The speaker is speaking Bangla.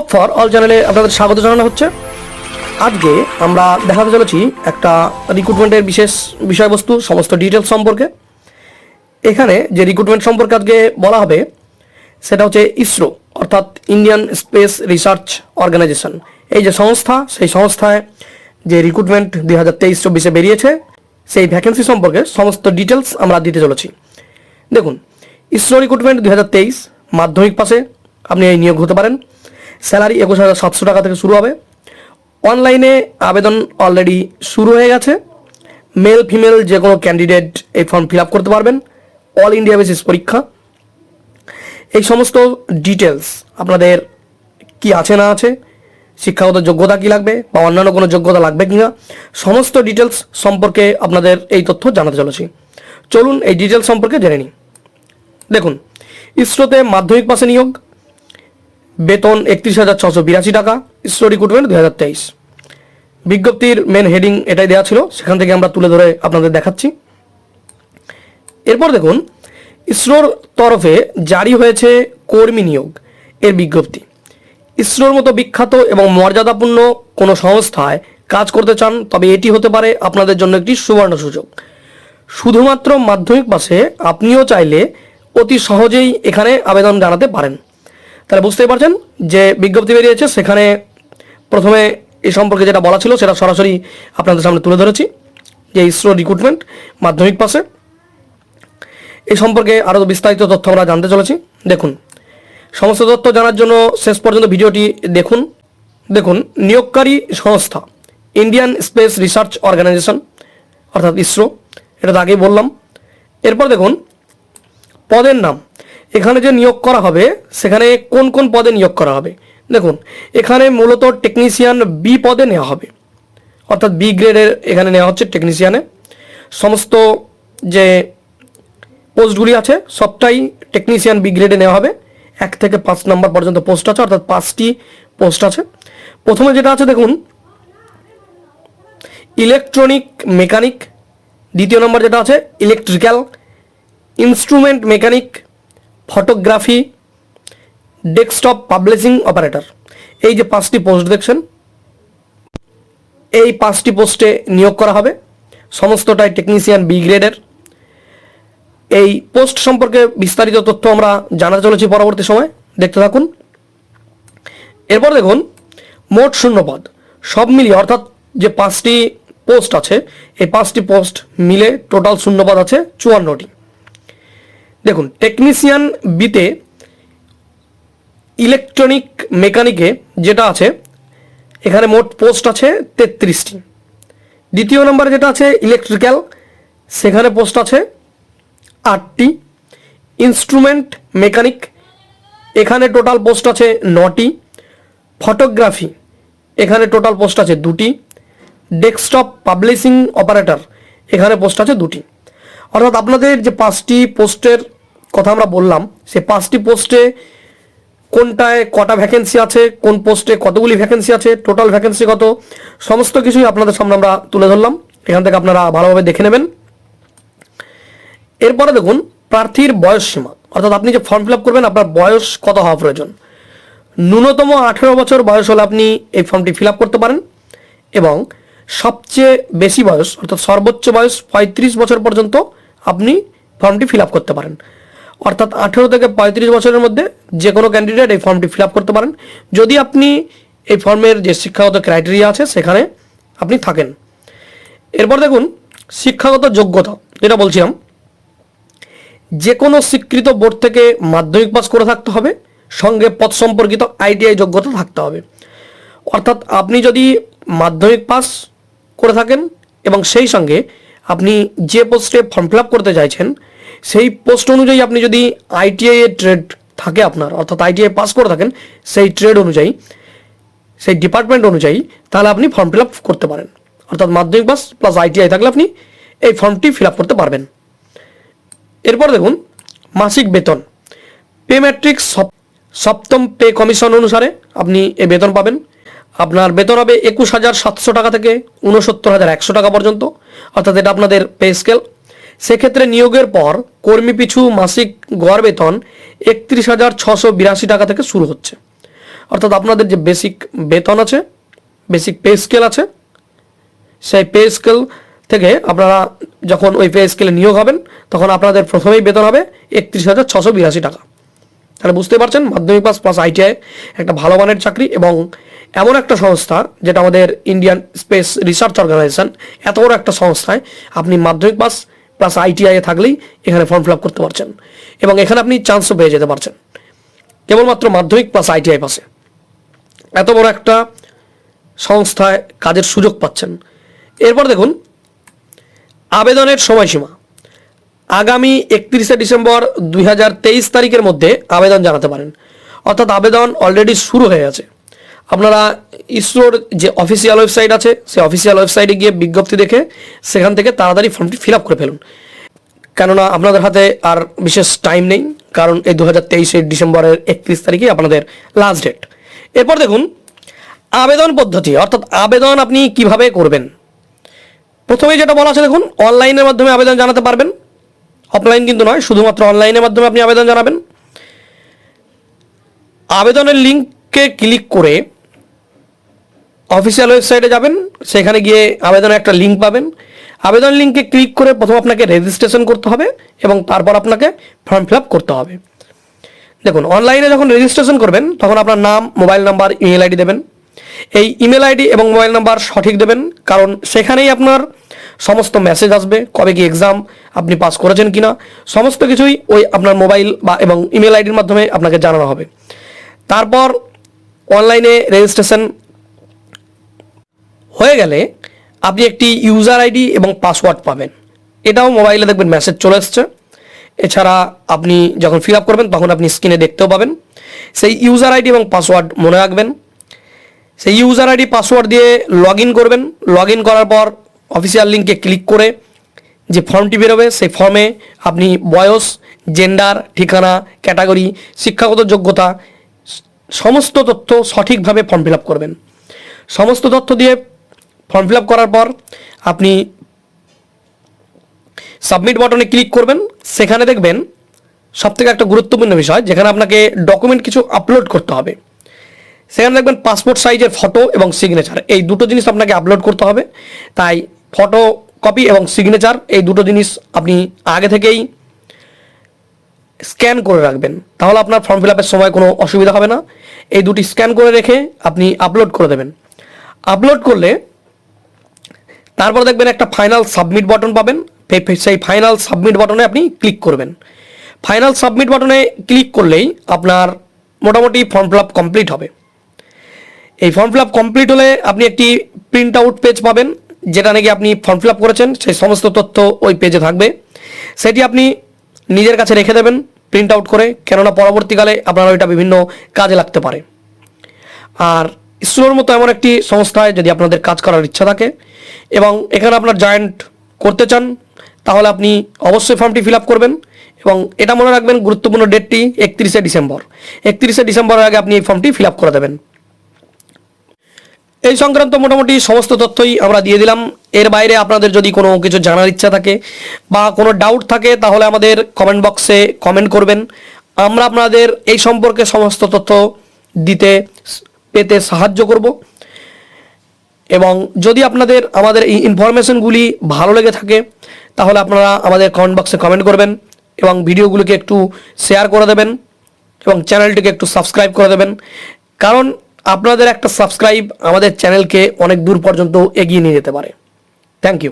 জব ফর অল চ্যানেলে আপনাদের স্বাগত জানানো হচ্ছে। আজকে আমরা দেখাতে চলেছি একটা রিক্রুটমেন্টের বিশেষ বিষয়বস্তু, সমস্ত ডিটেলস সম্পর্কে। এখানে যে রিক্রুটমেন্ট সম্পর্কে আজকে বলা হবে সেটা হচ্ছে ইসরো, অর্থাৎ ইন্ডিয়ান স্পেস রিসার্চ অর্গানাইজেশন। এই যে সংস্থা, সেই সংস্থায় যে রিক্রুটমেন্ট 2023-24 বেরিয়েছে, সেই ভ্যাকেন্সি সম্পর্কে সমস্ত ডিটেলস আমরা দিতে চলেছি। দেখুন, ইসরো রিক্রুটমেন্ট 2023 মাধ্যমিক পাশে আপনি এই নিয়োগ হতে পারেন। স্যালারি 21,700 টাকা থেকে শুরু হবে। অনলাইনে আবেদন অলরেডি শুরু হয়ে গেছে। মেল ফিমেল যে কোনো ক্যান্ডিডেট এই ফর্ম ফিল আপ করতে পারবেন। অল ইন্ডিয়া বেসিস পরীক্ষা। এই সমস্ত ডিটেলস আপনাদের কি আছে না আছে, শিক্ষাগত যোগ্যতা কি লাগবে বা অন্যান্য কোনো যোগ্যতা লাগবে কিনা, সমস্ত ডিটেলস সম্পর্কে আপনাদের এই তথ্য জানাতে চলেছি। চলুন এই ডিটেলস সম্পর্কে জেনে নিই। দেখুন, ইসরোতে মাধ্যমিক পাশে নিয়োগ, বেতন 31,682 টাকা, ইসরো রিক্রুটমেন্ট 2023। বিজ্ঞপ্তির মেন হেডিং এটাই দেওয়া ছিল, সেখান থেকে আমরা তুলে ধরে আপনাদের দেখাচ্ছি। এরপর দেখুন, ইসরোর তরফে জারি হয়েছে কর্মী নিয়োগ এর বিজ্ঞপ্তি। ইসরোর মতো বিখ্যাত এবং মর্যাদাপূর্ণ কোনো সংস্থায় কাজ করতে চান, তবে এটি হতে পারে আপনাদের জন্য একটি সুবর্ণ সুযোগ। শুধুমাত্র মাধ্যমিক পাশে আপনিও চাইলে অতি সহজেই এখানে আবেদন জানাতে পারেন। তাহলে বুঝতেই পারছেন যে বিজ্ঞপ্তি বেরিয়েছে, সেখানে প্রথমে এই সম্পর্কে যেটা বলা ছিল সেটা সরাসরি আপনাদের সামনে তুলে ধরেছি, যে ইসরো রিক্রুটমেন্ট মাধ্যমিক পাশে। এই সম্পর্কে আরও বিস্তারিত তথ্য আমরা জানতে চলেছি। দেখুন, সমস্ত তথ্য জানার জন্য শেষ পর্যন্ত ভিডিওটি দেখুন। দেখুন, নিয়োগকারী সংস্থা ইন্ডিয়ান স্পেস রিসার্চ অর্গানাইজেশন, অর্থাৎ ইসরো, এটা তো আগেই বললাম। এরপর দেখুন পদের নাম। এখানে যে নিয়োগ করা হবে সেখানে কোন কোন পদে নিয়োগ করা হবে। দেখুন, এখানে মূলত টেকনিশিয়ান বি পদে নেওয়া হবে, অর্থাৎ বি গ্রেডের এখানে নেওয়া হচ্ছে টেকনিশিয়ানে। সমস্ত যে পোস্টগুলি আছে সবটাই টেকনিশিয়ান বি গ্রেডে নেওয়া হবে। 1 থেকে 5 নম্বর পর্যন্ত পোস্ট আছে, অর্থাৎ 5টি পোস্ট আছে। প্রথমে যেটা আছে দেখুন, ইলেকট্রনিক মেকানিক। দ্বিতীয় নম্বর যেটা আছে electrical, instrument mechanic, photography, desktop publishing operator. এই যে 5টি পোস্ট দেখছেন, এই 5টি পোস্টে নিয়োগ করা হবে, সমস্তটাই টেকনিশিয়ান বি গ্রেডের। এই পোস্ট সম্পর্কে বিস্তারিত তথ্য আমরা জানাতে চলেছি পরবর্তী সময়, দেখতে থাকুন। এরপর দেখুন, মোট শূন্যপদ সব মিলিয়ে, অর্থাৎ যে 5টি পোস্ট আছে এই 5টি পোস্ট মিলে টোটাল শূন্যপদ আছে 54টি। দেখুন, টেকনিশিয়ান বিতে ইলেকট্রনিক মেকানিকে যেটা আছে এখানে মোট পোস্ট আছে 33টি। দ্বিতীয় নম্বরে যেটা আছে ইলেকট্রিক্যাল, সেখানে পোস্ট আছে 8টি। ইনস্ট্রুমেন্ট মেকানিক, এখানে টোটাল পোস্ট আছে 9টি। ফটোগ্রাফি, এখানে টোটাল পোস্ট আছে 2টি। ডেস্কটপ পাবলিশিং অপারেটর, এখানে পোস্ট আছে 2টি। অর্থাৎ আপনাদের যে 5টি পোস্টের কথা আমরা বললাম, সেই 5টি পোস্টে কোনটায় কটা ভ্যাকেন্সি আছে, কোন পোস্টে কতগুলি ভ্যাকেন্সি আছে, টোটাল ভ্যাকেন্সি কত, সমস্ত কিছুই আপনাদের সামনে আমরা তুলে ধরলাম। এখান থেকে আপনারা ভালোভাবে দেখে নেবেন। এরপরে দেখুন, প্রার্থীর বয়স সীমা, অর্থাৎ আপনি যে ফর্ম ফিল আপ করবেন আপনার বয়স কত হওয়া প্রয়োজন। ন্যূনতম 18 বছর বয়স হলে আপনি এই ফর্মটি ফিল আপ করতে পারেন, এবং সবচেয়ে বেশি বয়স অর্থাৎ সর্বোচ্চ বয়স 35 বছর পর্যন্ত আপনি ফর্মটি ফিল আপ করতে পারেন। অর্থাৎ 18 থেকে 35 বছরের মধ্যে যে কোনো ক্যান্ডিডেট এই ফর্মটি ফিল আপ করতে পারেন, যদি আপনি এই ফর্মের যে শিক্ষাগত ক্রাইটেরিয়া আছে সেখানে আপনি থাকেন। এরপর দেখুন, শিক্ষাগত যোগ্যতা যেটা বলছিলাম, যে কোনো স্বীকৃত বোর্ড থেকে মাধ্যমিক পাস করে থাকতে হবে, সঙ্গে পদ সম্পর্কিত আইটিআই যোগ্যতা থাকতে হবে। অর্থাৎ আপনি যদি মাধ্যমিক পাস করে থাকেন এবং সেই সঙ্গে আপনি যে পোস্টে ফর্ম ফিল আপ করতে চাইছেন সেই পোস্ট অনুযায়ী আপনি যদি আইটিআই এর ট্রেড থাকে আপনার, অর্থাৎ আইটিআই পাস করে থাকেন সেই ট্রেড অনুযায়ী, সেই ডিপার্টমেন্ট অনুযায়ী, তাহলে আপনি ফর্ম ফিল আপ করতে পারেন। অর্থাৎ মাধ্যমিক পাস প্লাস আইটিআই থাকলে আপনি এই ফর্মটি ফিল আপ করতে পারবেন। এরপর দেখুন, মাসিক বেতন। পে ম্যাট্রিক্স সপ্তম পে কমিশন অনুসারে আপনি এই বেতন পাবেন। আপনার বেতন হবে 21,700 টাকা থেকে 69,100 টাকা পর্যন্ত, অর্থাৎ এটা আপনাদের পে স্কেল। সেক্ষেত্রে নিয়োগের পর কর্মী পিছু মাসিক গড় বেতন 31,682 টাকা থেকে শুরু হচ্ছে। অর্থাৎ আপনাদের যে বেসিক বেতন আছে, বেসিক পে স্কেল আছে, সেই পে স্কেল থেকে আপনারা যখন ওই পে স্কেলে নিয়োগ হবেন তখন আপনাদের প্রথমেই বেতন হবে 31,682 টাকা। তাহলে বুঝতে পারছেন মাধ্যমিক পাস প্লাস ITI একটা ভালো মানের চাকরি, এবং এমন একটা সংস্থা যেটা আমাদের ইন্ডিয়ান স্পেস রিসার্চ অর্গানাইজেশন, এত বড় একটা সংস্থায় আপনি মাধ্যমিক পাস প্লাস ITI এ থাকলেই এখানে ফর্ম ফিল আপ করতে পারছেন, এবং এখানে আপনি চান্সও পেয়ে যেতে পারছেন কেবলমাত্র মাধ্যমিক প্লাস ITI পাসে। এত বড় একটা সংস্থায় কাজের সুযোগ পাচ্ছেন। এরপর দেখুন আবেদনের সময়সীমা। আগামী 31শে ডিসেম্বর 2023 তারিখের মধ্যে আবেদন জানাতে পারেন, অর্থাৎ আবেদন অলরেডি শুরু হয়ে গেছে। আপনারা ইসরোর যে অফিসিয়াল ওয়েবসাইট আছে সেই অফিসিয়াল ওয়েবসাইটে গিয়ে বিজ্ঞপ্তি দেখে সেখান থেকে তাড়াতাড়ি ফর্মটি ফিল আপ করে ফেলুন, কেননা আপনাদের হাতে আর বিশেষ টাইম নেই, কারণ এই 2023 ডিসেম্বরের 31 তারিখে আপনাদের লাস্ট ডেট। এরপর দেখুন আবেদন পদ্ধতি, অর্থাৎ আবেদন আপনি কিভাবে করবেন। প্রথমেই যেটা বলা আছে দেখুন, অনলাইনের মাধ্যমে আবেদন জানাতে পারবেন, অফলাইন কিন্তু নয়, শুধুমাত্র অনলাইনের মাধ্যমে আপনি আবেদন জানাবেন। আবেদনের লিঙ্কে ক্লিক করে অফিসিয়াল ওয়েবসাইটে যাবেন, সেখানে গিয়ে আবেদনের একটা লিঙ্ক পাবেন। আবেদন লিঙ্কে ক্লিক করে প্রথম আপনাকে রেজিস্ট্রেশন করতে হবে এবং তারপর আপনাকে ফর্ম ফিল আপ করতে হবে। দেখুন অনলাইনে যখন রেজিস্ট্রেশন করবেন তখন আপনার নাম, মোবাইল নাম্বার, ইমেল আইডি দেবেন। এই ইমেল আইডি এবং মোবাইল নাম্বার সঠিক দেবেন, কারণ সেখানেই আপনার সমস্ত মেসেজ আসবে, কবে কি এক্সাম, আপনি পাস করেছেন কিনা, সমস্ত কিছুই ওই আপনার মোবাইল বা এবং ইমেল আইডির মাধ্যমে আপনাকে জানানো হবে। তারপর অনলাইনে রেজিস্ট্রেশন হয়ে গেলে আপনি একটি ইউজার আইডি এবং পাসওয়ার্ড পাবেন, এটাও মোবাইলে দেখবেন মেসেজ চলে এসছে। এছাড়া আপনি যখন ফিল আপ করবেন তখন আপনি স্ক্রিনে দেখতেও পাবেন। সেই ইউজার আইডি এবং পাসওয়ার্ড মনে রাখবেন। সেই ইউজার আইডি পাসওয়ার্ড দিয়ে লগ ইন করবেন। লগ ইন করার পর অফিসিয়াল লিঙ্কে ক্লিক করে যে ফর্মটি বেরোবে সেই ফর্মে আপনি বয়স, জেন্ডার, ঠিকানা, ক্যাটাগরি, শিক্ষাগত যোগ্যতা সমস্ত তথ্য সঠিকভাবে ফর্ম ফিল আপ করবেন। সমস্ত তথ্য দিয়ে ফর্ম ফিল আপ করার পর আপনি সাবমিট বাটনে ক্লিক করবেন। সেখানে দেখবেন সবথেকে একটা গুরুত্বপূর্ণ বিষয়, যেখানে আপনাকে ডকুমেন্ট কিছু আপলোড করতে হবে। সেখানে দেখবেন পাসপোর্ট সাইজের ফটো এবং সিগনেচার, এই দুটো জিনিস আপনাকে আপলোড করতে হবে। তাই ফটো কপি এবং সিগনেচার এই দুটো জিনিস আপনি আগে থেকেই স্ক্যান করে রাখবেন, তাহলে আপনার ফর্ম ফিল আপের সময় কোনো অসুবিধা হবে না। এই দুটি স্ক্যান করে রেখে আপনি আপলোড করে দেবেন। আপলোড করলে তারপর দেখবেন একটা ফাইনাল সাবমিট বাটন পাবেন। সেই ফাইনাল সাবমিট বাটনে আপনি ক্লিক করবেন। ফাইনাল সাবমিট বাটনে ক্লিক করলেই আপনার মোটামুটি ফর্ম ফিল আপ কমপ্লিট হবে। এই ফর্ম ফিল আপ কমপ্লিট হলে আপনি একটি প্রিন্ট আউট পেজ পাবেন, যেটা নাকি আপনি ফর্ম ফিল আপ করেছেন সেই সমস্ত তথ্য ওই পেজে থাকবে। সেটি আপনি নিজের কাছে রেখে দেবেন প্রিন্ট আউট করে, কেননা পরবর্তীকালে আপনার ওইটা বিভিন্ন কাজে লাগতে পারে। আর ইসরোর মতো এমন একটি সংস্থায় যদি আপনাদের কাজ করার ইচ্ছা থাকে এবং এখানে আপনার জয়েন্ট করতে চান, তাহলে আপনি অবশ্যই ফর্মটি ফিল আপ করবেন। এবং এটা মনে রাখবেন গুরুত্বপূর্ণ ডেটটি 31শে ডিসেম্বর। 31শে ডিসেম্বরের আগে আপনি এই ফর্মটি ফিল আপ করে দেবেন। এই সংক্রান্ত মোটামুটি সমস্ত তথ্যই আমরা দিয়ে দিলাম। এর বাইরে আপনাদের যদি কোনো কিছু জানার ইচ্ছা থাকে বা কোনো ডাউট থাকে তাহলে আমাদের কমেন্ট বক্সে কমেন্ট করবেন। আমরা আপনাদের এই সম্পর্কে সমস্ত তথ্য পেতে সাহায্য করব। এবং যদি আপনাদের আমাদের এই ইনফরমেশনগুলি ভালো লেগে থাকে তাহলে আপনারা আমাদের কমেন্ট বক্সে কমেন্ট করবেন এবং ভিডিওগুলোকে একটু শেয়ার করে দেবেন এবং চ্যানেলটিকে একটু সাবস্ক্রাইব করে দেবেন, কারণ আপনাদের একটা সাবস্ক্রাইব আমাদের চ্যানেলকে অনেক দূর পর্যন্ত এগিয়ে নিয়ে যেতে পারে। Thank you.